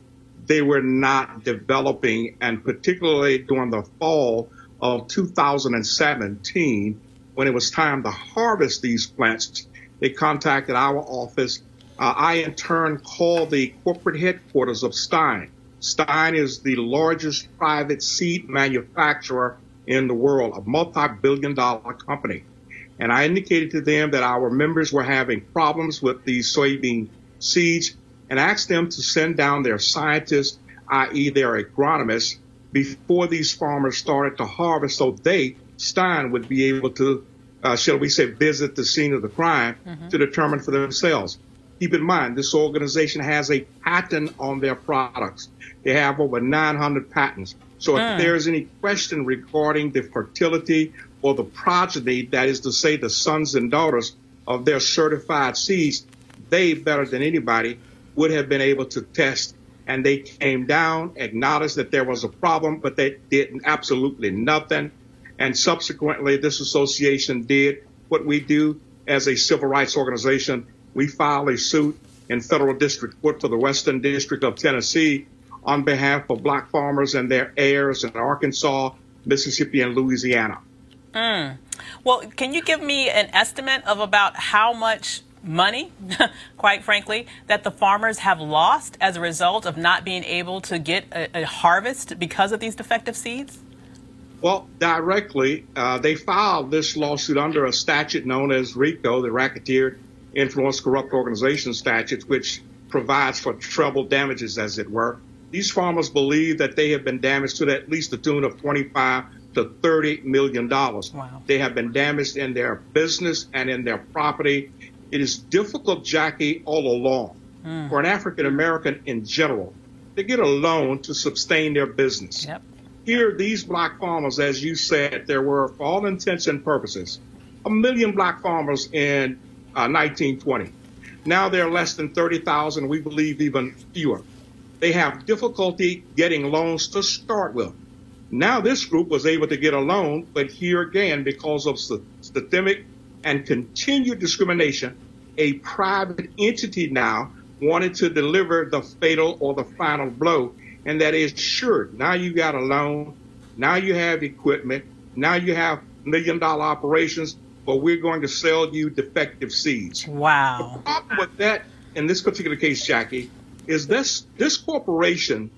they were not developing. And particularly during the fall of 2017, when it was time to harvest these plants, they contacted our office. I, in turn, called the corporate headquarters of Stein. Stein is the largest private seed manufacturer in the world, a multi-billion-dollar company. And I indicated to them that our members were having problems with these soybean seeds and asked them to send down their scientists, i.e. their agronomists, before these farmers started to harvest so they, Stein, would be able to, shall we say, visit the scene of the crime to determine for themselves. Keep in mind, this organization has a patent on their products. They have over 900 patents. So if there's any question regarding the fertility or the progeny, that is to say the sons and daughters of their certified seeds, they, better than anybody, would have been able to test. And they came down, acknowledged that there was a problem, but they did absolutely nothing. And subsequently, this association did what we do as a civil rights organization. We filed a suit in federal district court for the Western District of Tennessee on behalf of black farmers and their heirs in Arkansas, Mississippi, and Louisiana. Well, can you give me an estimate of about how much money, quite frankly, that the farmers have lost as a result of not being able to get a harvest because of these defective seeds? Well, directly, they filed this lawsuit under a statute known as RICO, the Racketeer Influence Corrupt Organization statute, which provides for treble damages, as it were. These farmers believe that they have been damaged to at least the tune of $25 to $30 million. Wow. They have been damaged in their business and in their property. It is difficult, Jackie, all along for an African American in general to get a loan to sustain their business. Yep. Here, these black farmers, as you said, there were, for all intents and purposes, 1 million black farmers in 1920. Now there are less than 30,000, we believe even fewer. They have difficulty getting loans to start with. Now this group was able to get a loan, but here again, because of systemic and continued discrimination, a private entity now wanted to deliver the fatal or the final blow, and that is, sure, now you got a loan, now you have equipment, now you have $1 million operations, but we're going to sell you defective seeds. Wow. The problem with that, in this particular case, Jackie, is this corporation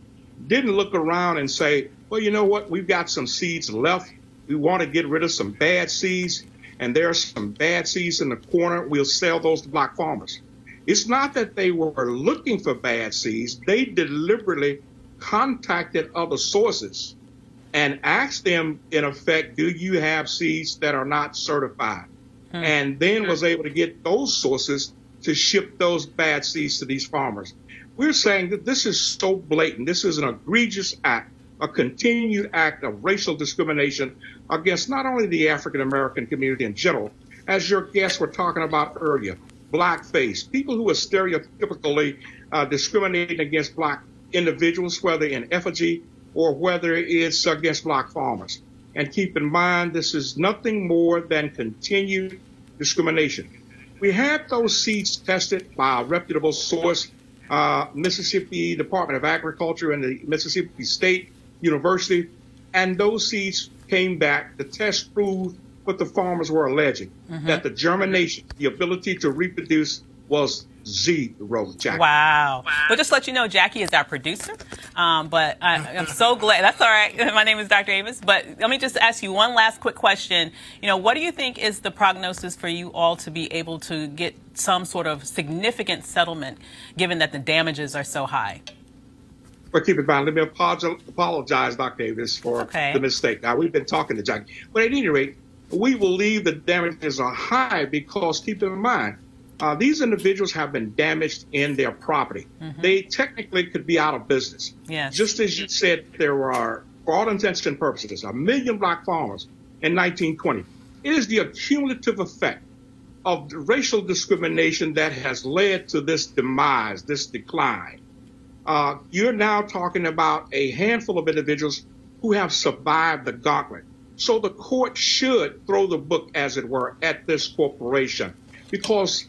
didn't look around and say, well, you know what, we've got some seeds left. We want to get rid of some bad seeds, and there are some bad seeds in the corner. We'll sell those to black farmers. It's not that they were looking for bad seeds. They deliberately contacted other sources and asked them, in effect, do you have seeds that are not certified? And then was able to get those sources to ship those bad seeds to these farmers. We're saying that this is so blatant. This is an egregious act, a continued act of racial discrimination against not only the African-American community in general, as your guests were talking about earlier, blackface, people who are stereotypically discriminating against black individuals, whether in effigy or whether it's against black farmers. And keep in mind, this is nothing more than continued discrimination. We had those seeds tested by a reputable source, Mississippi Department of Agriculture and the Mississippi State University, and those seeds came back. The test proved what the farmers were alleging, that the germination, the ability to reproduce, was zero, Jackie. Wow. Well, just to let you know, Jackie is our producer, but I'm so glad. That's all right. My name is Dr. Avis, but let me just ask you one last quick question. You know, what do you think is the prognosis for you all to be able to get some sort of significant settlement, given that the damages are so high? But keep in mind, let me apologize, Dr. Avis, for the mistake. Now, we've been talking to Jackie. But at any rate, we believe the damages are high because, keep in mind, these individuals have been damaged in their property. They technically could be out of business. Just as you said, there were, for all intents and purposes, 1 million black farmers in 1920. It is the accumulative effect of the racial discrimination that has led to this demise, this decline. You're now talking about a handful of individuals who have survived the gauntlet. So the court should throw the book, as it were, at this corporation, because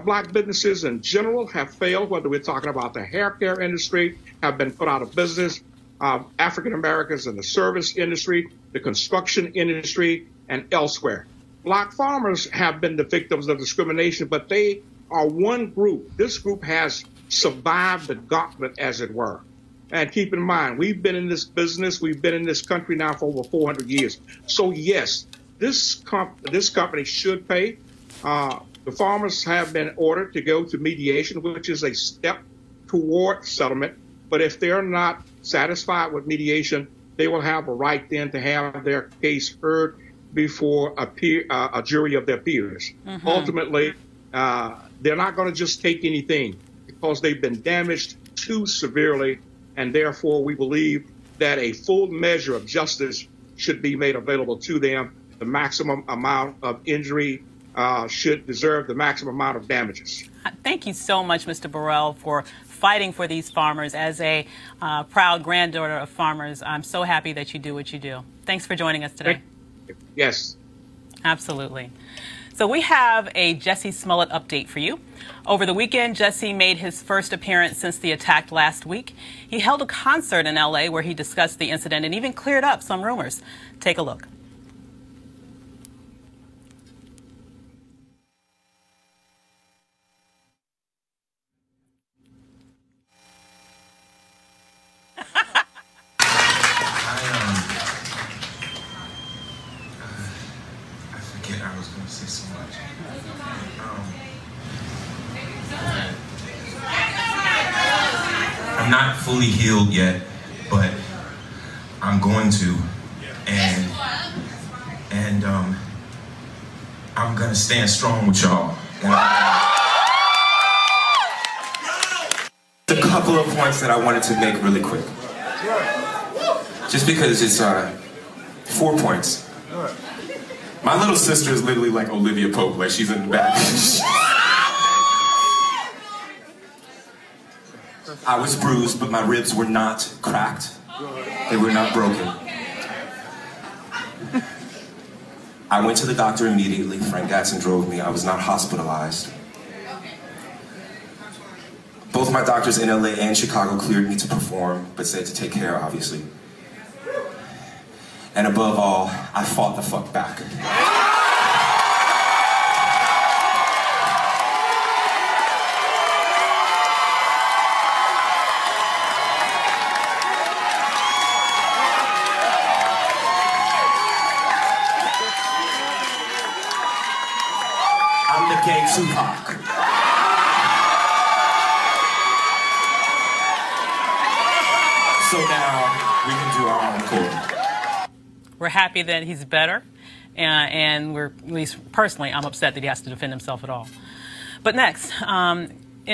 black businesses in general have failed, whether we're talking about the hair care industry, have been put out of business, African Americans in the service industry, the construction industry, and elsewhere. Black farmers have been the victims of discrimination, but they are one group. This group has survived the gauntlet, as it were. And keep in mind, we've been in this business, we've been in this country now for over 400 years. So yes, this company should pay. The farmers have been ordered to go to mediation, which is a step toward settlement. But if they're not satisfied with mediation, they will have a right then to have their case heard before a jury of their peers. Ultimately, they're not going to just take anything because they've been damaged too severely, and therefore we believe that a full measure of justice should be made available to them. The maximum amount of injury should deserve the maximum amount of damages. Thank you so much, Mr. Burrell, for fighting for these farmers. As a proud granddaughter of farmers, I'm so happy that you do what you do. Thanks for joining us today. Yes. Absolutely. So we have a Jussie Smollett update for you. Over the weekend, Jussie made his first appearance since the attack last week. He held a concert in L.A. where he discussed the incident and even cleared up some rumors. Take a look. I was going to say so much. I'm not fully healed yet, but I'm going to, and I'm gonna stand strong with y'all. A couple of points that I wanted to make really quick, just because it's 4 points. My little sister is literally like Olivia Pope, like she's in the back. I was bruised, but my ribs were not cracked. They were not broken. I went to the doctor immediately. Frank Gatson drove me. I was not hospitalized. Both my doctors in LA and Chicago cleared me to perform, but said to take care, obviously. And above all, I fought the fuck back. I'm the gay Tupac. So now we can do our own code. We're happy that he's better, and we're, at least personally, I'm upset that he has to defend himself at all. But next,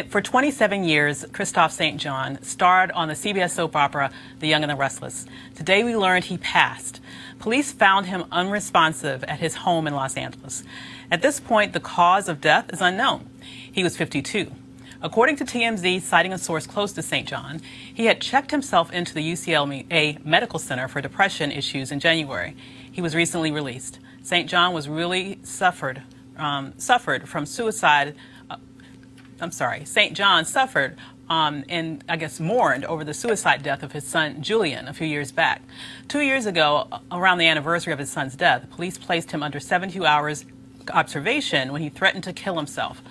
for 27 years, Kristoff St. John starred on the CBS soap opera The Young and the Restless. Today we learned he passed. Police found him unresponsive at his home in Los Angeles. At this point, the cause of death is unknown. He was 52. According to TMZ, citing a source close to St. John, he had checked himself into the UCLA Medical Center for depression issues in January. He was recently released. St. John was really suffered from suicide. St. John suffered and I guess mourned over the suicide death of his son Julian a few years back. 2 years ago, around the anniversary of his son's death, police placed him under 72 hours observation when he threatened to kill himself.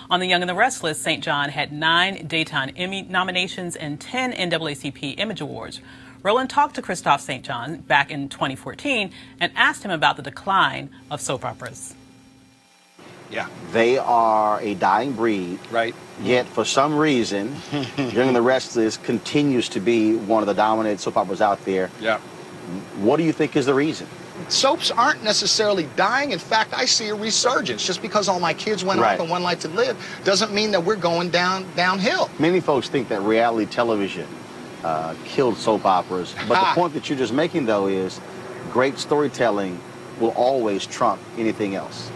On The Young and the Restless, St. John had 9 Daytime Emmy nominations and 10 NAACP Image Awards. Roland talked to Kristoff St. John back in 2014 and asked him about the decline of soap operas. Yeah. They are a dying breed. Right. Yet, for some reason, Young and the Restless continues to be one of the dominant soap operas out there. Yeah. What do you think is the reason? Soaps aren't necessarily dying. In fact, I see a resurgence. Just because all my kids went off and One Life to Live doesn't mean that we're going downhill. Many folks think that reality television killed soap operas. But the point that you're just making, though, is great storytelling will always trump anything else.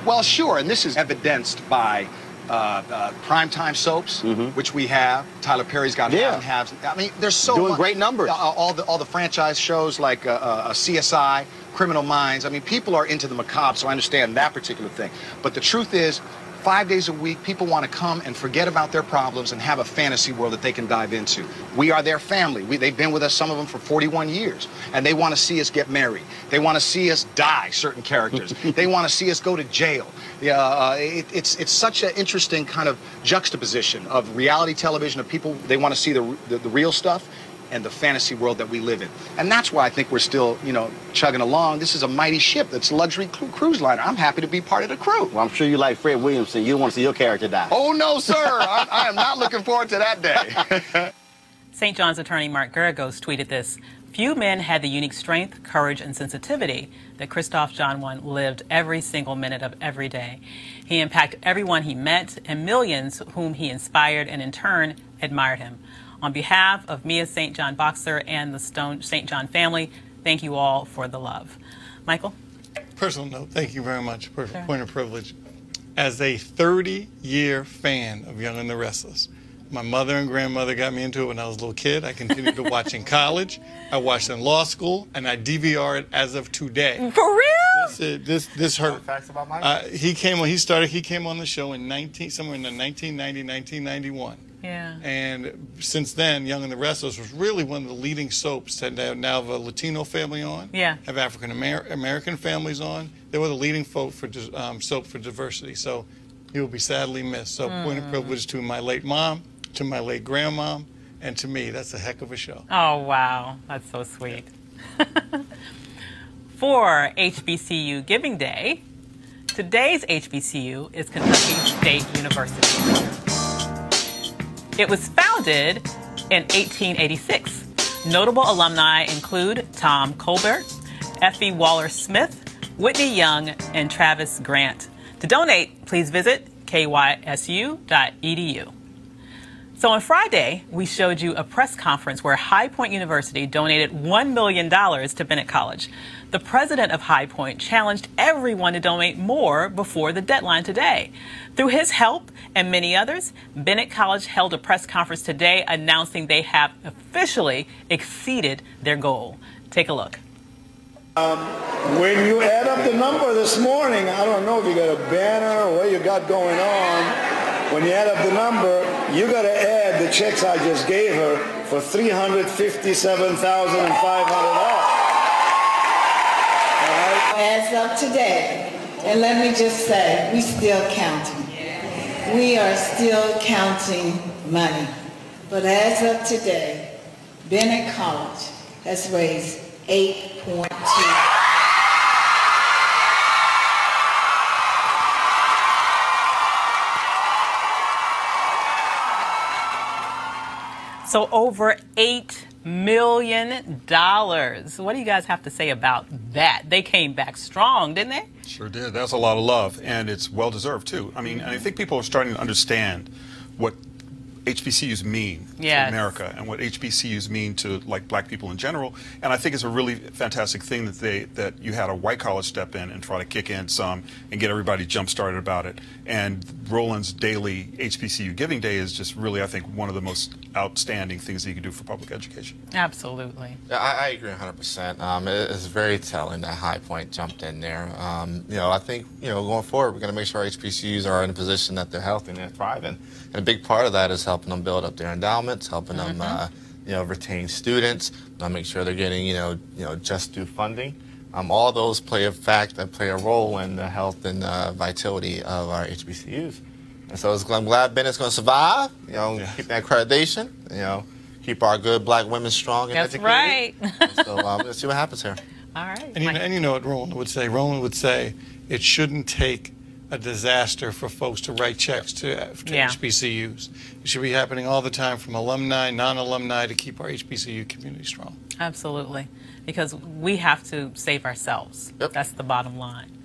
Well, sure, and this is evidenced by primetime soaps, which we have. Tyler Perry's got Half and Halves. I mean, there's so doing much, great numbers. All the franchise shows like CSI, Criminal Minds. I mean, people are into the macabre, so I understand that particular thing. But the truth is, 5 days a week, people want to come and forget about their problems and have a fantasy world that they can dive into. We are their family. They've been with us, some of them, for 41 years. And they want to see us get married. They want to see us die, certain characters. They want to see us go to jail. It's such an interesting kind of juxtaposition of reality television, of people, they want to see the real stuff, and the fantasy world that we live in. And that's why I think we're still, chugging along. This is a mighty ship that's a luxury cruise liner. I'm happy to be part of the crew. Well, I'm sure you like Fred Williamson. You don't want to see your character die. Oh, no, sir. I am not looking forward to that day. St. John's attorney Mark Garagos tweeted this: "Few men had the unique strength, courage, and sensitivity that Kristoff John I lived every single minute of every day. He impacted everyone he met and millions whom he inspired and in turn admired him. On behalf of Mia St. John Boxer and the Stone St. John family, thank you all for the love." Michael? Personal note, thank you very much. Point of privilege. As a 30-year fan of Young and the Restless, my mother and grandmother got me into it when I was a little kid. I continued to watch in college. I watched in law school, and I DVR it as of today. For real? This hurt. Facts about my He came on the show in somewhere in the 1990, 1991. Yeah. And since then, Young and the Restless was really one of the leading soaps that now have a Latino family on. Yeah. Have African American families on. They were the leading soap for diversity. So he will be sadly missed. So point of privilege to my late mom, to my late grandmom, and to me. That's a heck of a show. Oh, wow. That's so sweet. For HBCU Giving Day, today's HBCU is Kentucky State University. It was founded in 1886. Notable alumni include Tom Colbert, Effie Waller-Smith, Whitney Young, and Travis Grant. To donate, please visit kysu.edu. So on Friday, we showed you a press conference where High Point University donated $1 million to Bennett College. The president of High Point challenged everyone to donate more before the deadline today. Through his help and many others, Bennett College held a press conference today announcing they have officially exceeded their goal. Take a look. When you add up the number this morning, I don't know if you got a banner or what you got going on. When you add up the number, you got to add the checks I just gave her for $357,500. As of today, and let me just say, we still counting. We are still counting money. But as of today, Bennett College has raised $8.2. So over $8 million. What do you guys have to say about that? They came back strong, didn't they? Sure did. That's a lot of love, and it's well-deserved, too. I mean, I think people are starting to understand what HBCUs mean to America and what HBCUs mean to like black people in general. And I think it's a really fantastic thing that you had a white college step in and try to kick in some and get everybody jump-started about it. And Roland's daily HBCU Giving Day is just really, I think, one of the most outstanding things that you can do for public education. Absolutely. Yeah, I agree 100%. It's very telling that High Point jumped in there. You know, I think, you know, going forward, we're going to make sure our HBCUs are in a position that they're healthy and they're thriving. And a big part of that is helping them build up their endowments, helping them, you know, retain students, make sure they're getting, you know, just due funding. All those play a role in the health and vitality of our HBCUs. And so I'm glad Bennett's going to survive, you know, keep that accreditation, you know, keep our good black women strong and educated. That's right. So let's see what happens here. All right. And you know what Roland would say? Roland would say it shouldn't take a disaster for folks to write checks to HBCUs. It should be happening all the time from alumni, non-alumni, to keep our HBCU community strong. Absolutely. Because we have to save ourselves. That's the bottom line.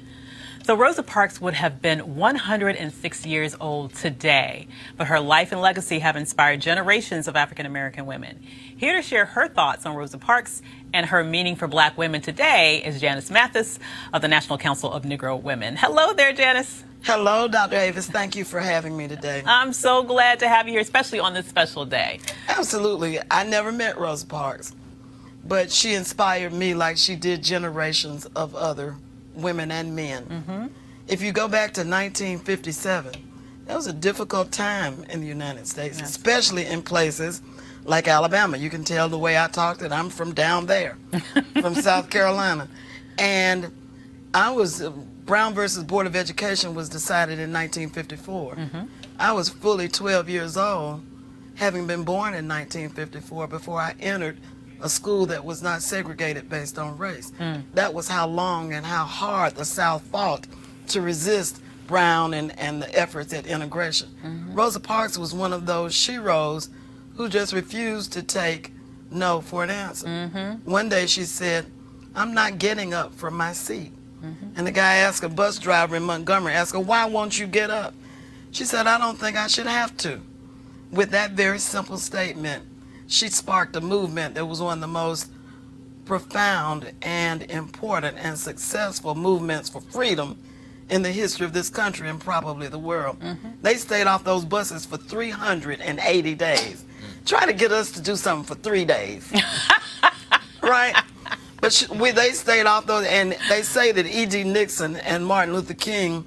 So Rosa Parks would have been 106 years old today, but her life and legacy have inspired generations of African-American women. Here to share her thoughts on Rosa Parks and her meaning for black women today is Janice Mathis of the National Council of Negro Women. Hello there, Janice. Hello, Dr. Avis. Thank you for having me today. I'm so glad to have you here, especially on this special day. Absolutely. I never met Rosa Parks, but she inspired me like she did generations of other women and men. If you go back to 1957, that was a difficult time in the United States, especially in places like Alabama. You can tell the way I talked that I'm from down there, from South Carolina. And Brown versus Board of Education was decided in 1954. I was fully 12 years old, having been born in 1954, before I entered a school that was not segregated based on race. That was how long and how hard the South fought to resist Brown and the efforts at integration. Rosa Parks was one of those sheroes who just refused to take no for an answer. One day she said, "I'm not getting up from my seat." And the guy asked a bus driver in Montgomery, asked her, "Why won't you get up?" She said, "I don't think I should have to." With that very simple statement, she sparked a movement that was one of the most profound and important and successful movements for freedom in the history of this country and probably the world. They stayed off those buses for 380 days. Try to get us to do something for 3 days. Right? But they stayed off those, and they say that E.G. Nixon and Martin Luther King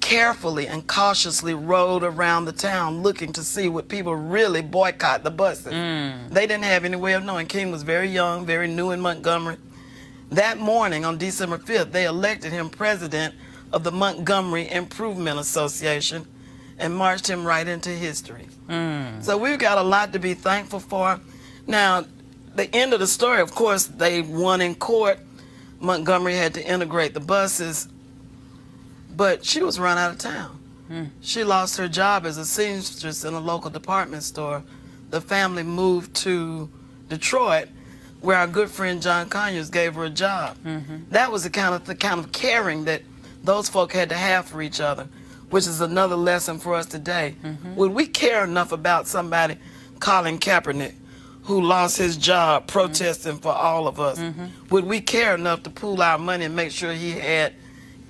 carefully and cautiously rode around the town looking to see would people really boycott the buses. They didn't have any way of knowing. King was very young, very new in Montgomery. That morning on December 5th, they elected him president of the Montgomery Improvement Association and marched him right into history. So we've got a lot to be thankful for. Now, the end of the story, of course, they won in court. Montgomery had to integrate the buses, but she was run out of town. She lost her job as a seamstress in a local department store. The family moved to Detroit, where our good friend John Conyers gave her a job. That was the kind of caring that those folk had to have for each other, which is another lesson for us today. Would we care enough about somebody, Colin Kaepernick, who lost his job protesting for all of us? Would we care enough to pool our money and make sure he had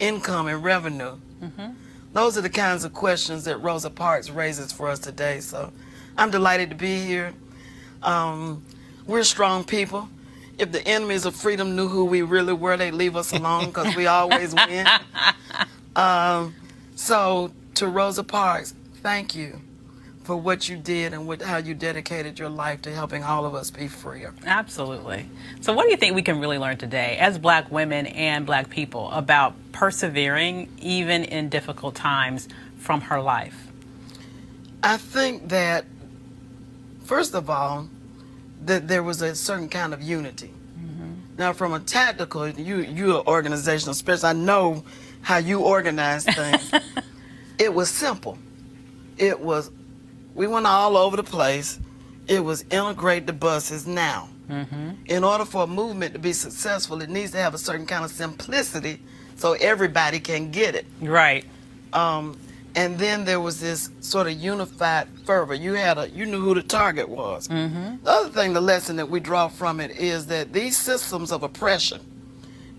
income and revenue? Those are the kinds of questions that Rosa Parks raises for us today. So I'm delighted to be here. We're strong people. If the enemies of freedom knew who we really were, they'd leave us alone because we always win. So to Rosa Parks, thank you for what you did and how you dedicated your life to helping all of us be freer. Absolutely. So what do you think we can really learn today as black women and black people about persevering even in difficult times from her life? I think that, first of all, that there was a certain kind of unity. Now, from a tactical, you're an organizational specialist. I know how you organize things. It was simple. We went all over the place, It was integrate the buses now. In order for a movement to be successful, it needs to have a certain kind of simplicity so everybody can get it. Right. And then there was this sort of unified fervor. You knew who the target was. The other thing, the lesson that we draw from it is that these systems of oppression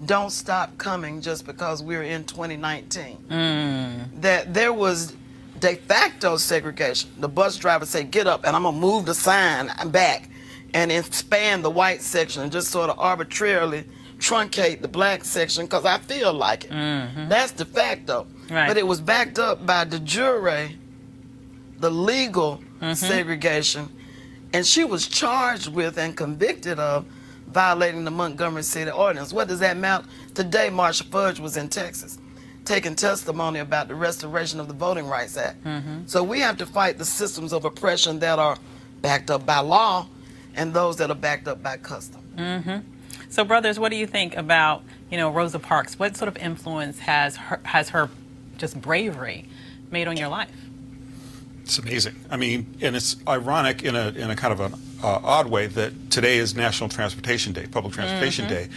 don't stop coming just because we're in 2019. That there was de facto segregation. The bus driver say, get up, and I'm gonna move the sign back and expand the white section and just sort of arbitrarily truncate the black section because I feel like it. That's de facto. Right. But it was backed up by de jure, the legal segregation, and she was charged with and convicted of violating the Montgomery City Ordinance. What does that amount? Today, Marsha Fudge was in Texas taking testimony about the restoration of the Voting Rights Act. So we have to fight the systems of oppression that are backed up by law and those that are backed up by custom. So, brothers, what do you think about, Rosa Parks? What sort of influence has her just bravery made on your life? It's amazing. I mean, and it's ironic in a kind of an odd way that today is National Transportation Day, Public Transportation Day,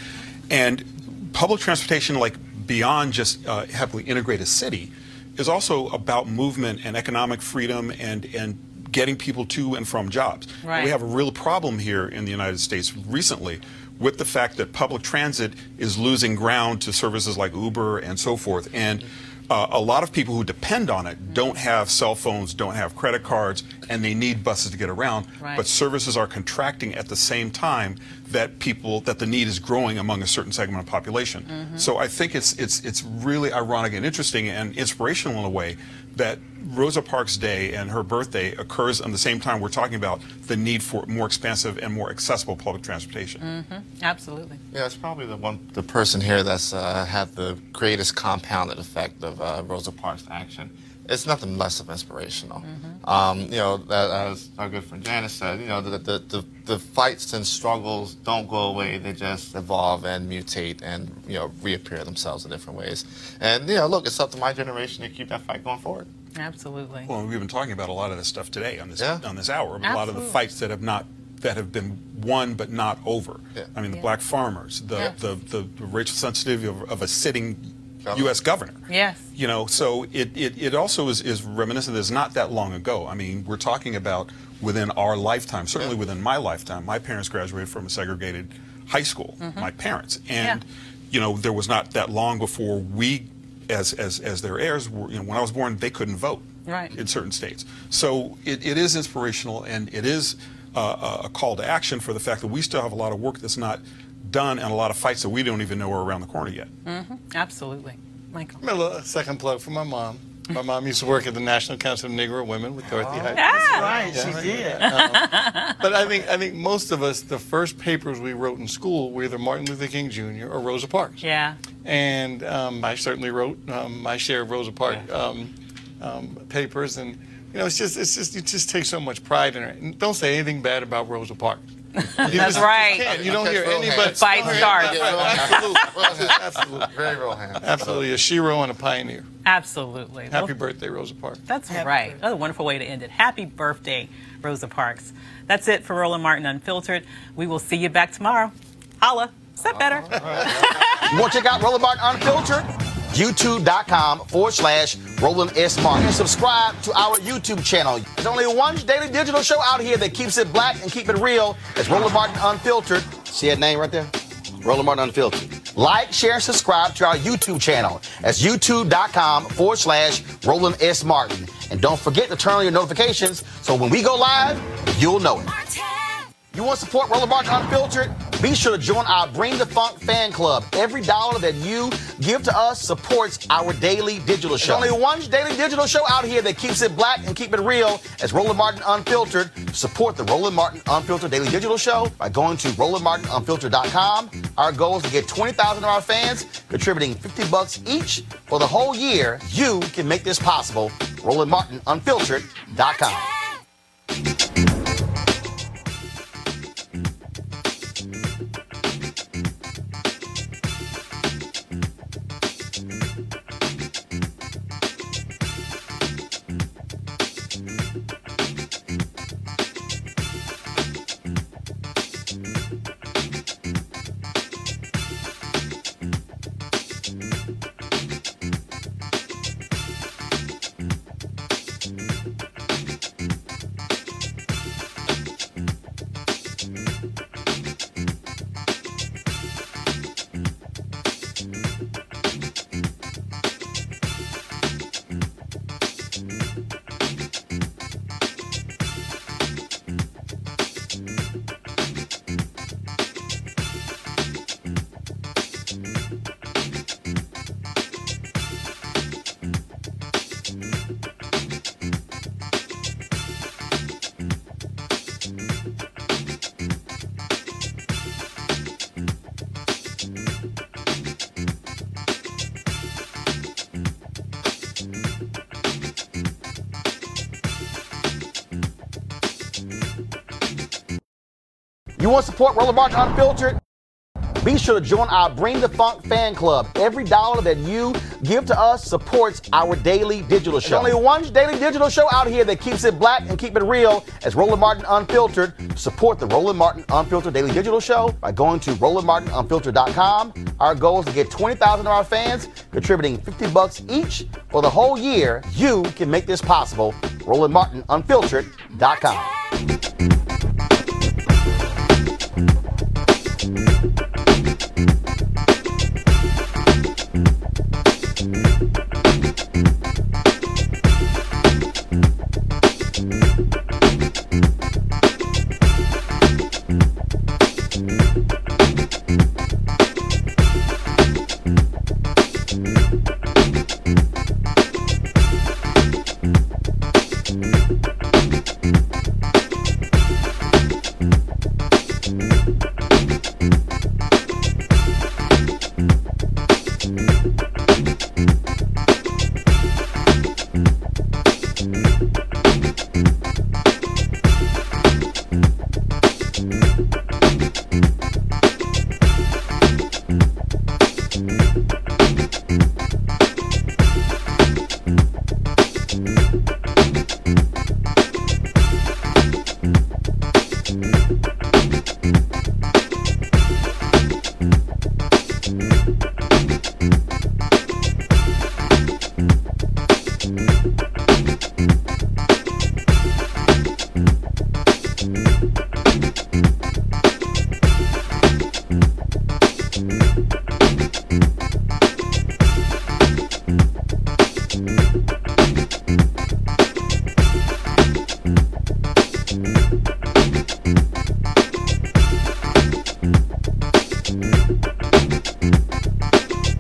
and public transportation, like beyond just heavily integrated city, is also about movement and economic freedom and getting people to and from jobs. Right. We have a real problem here in the United States recently with the fact that public transit is losing ground to services like Uber and so forth. And a lot of people who depend on it don't have cell phones, don't have credit cards, and they need buses to get around. Right. But services are contracting at the same time that the need is growing among a certain segment of population. So I think it's really ironic and interesting and inspirational in a way that Rosa Parks Day and her birthday occurs on the same time we're talking about the need for more expansive and more accessible public transportation. Absolutely. Yeah, it's probably the person here that's had the greatest compounded effect of Rosa Parks' action. It's nothing less of inspirational. As our good friend Janice said, the fights and struggles don't go away; they just evolve and mutate and reappear themselves in different ways. And look, it's up to my generation to keep that fight going forward. Absolutely. Well, we've been talking about a lot of this stuff today on this hour. I mean, a lot of the Absolutely. fights that have been won but not over. I mean, the black farmers, the racial sensitivity of a sitting U.S. governor. Yes. So it also is reminiscent. It's not that long ago. I mean, we're talking about within our lifetime, certainly within my lifetime. My parents graduated from a segregated high school. My parents, and there was not that long before we, as their heirs, were, when I was born, they couldn't vote in certain states. So it is inspirational, and it is a call to action for the fact that we still have a lot of work that's not done and a lot of fights that we don't even know are around the corner yet. Absolutely. Michael. A second plug for my mom. My mom used to work at the National Council of Negro Women with Dorothy Height. That's right, she did. But I think most of us, the first papers we wrote in school were either Martin Luther King Jr. or Rosa Parks. Yeah. And I certainly wrote my share of Rosa Parks papers, and it just takes so much pride in it. And don't say anything bad about Rosa Parks. That's right. You don't hear anybody. The fight starts. Absolutely. Very real hands. Absolutely. A shero and a pioneer. Absolutely. Happy birthday, Rosa Parks. That's right. That's a wonderful way to end it. Happy birthday, Rosa Parks. That's it for Roland Martin Unfiltered. We will see you back tomorrow. Holla. Is that better? You want to check out Roland Martin Unfiltered? YouTube.com/Roland S. Martin. And subscribe to our YouTube channel. There's only one daily digital show out here that keeps it black and keep it real. It's Roland Martin Unfiltered. See that name right there? Roland Martin Unfiltered. Like, share, and subscribe to our YouTube channel. That's YouTube.com/Roland S. Martin. And don't forget to turn on your notifications so when we go live, you'll know it. You want to support Roland Martin Unfiltered? Be sure to join our Bring the Funk fan club. Every dollar that you give to us supports our daily digital show. There's only one daily digital show out here that keeps it black and keep it real. It's Roland Martin Unfiltered. Support the Roland Martin Unfiltered daily digital show by going to RolandMartinUnfiltered.com. Our goal is to get 20,000 of our fans contributing $50 each for the whole year. You can make this possible. RolandMartinUnfiltered.com. You want to support Roland Martin Unfiltered? Be sure to join our Bring the Funk fan club. Every dollar that you give to us supports our daily digital show. There's only one daily digital show out here that keeps it black and keep it real as Roland Martin Unfiltered. Support the Roland Martin Unfiltered daily digital show by going to RolandMartinUnfiltered.com. Our goal is to get 20,000 of our fans contributing $50 each for the whole year. You can make this possible. RolandMartinUnfiltered.com.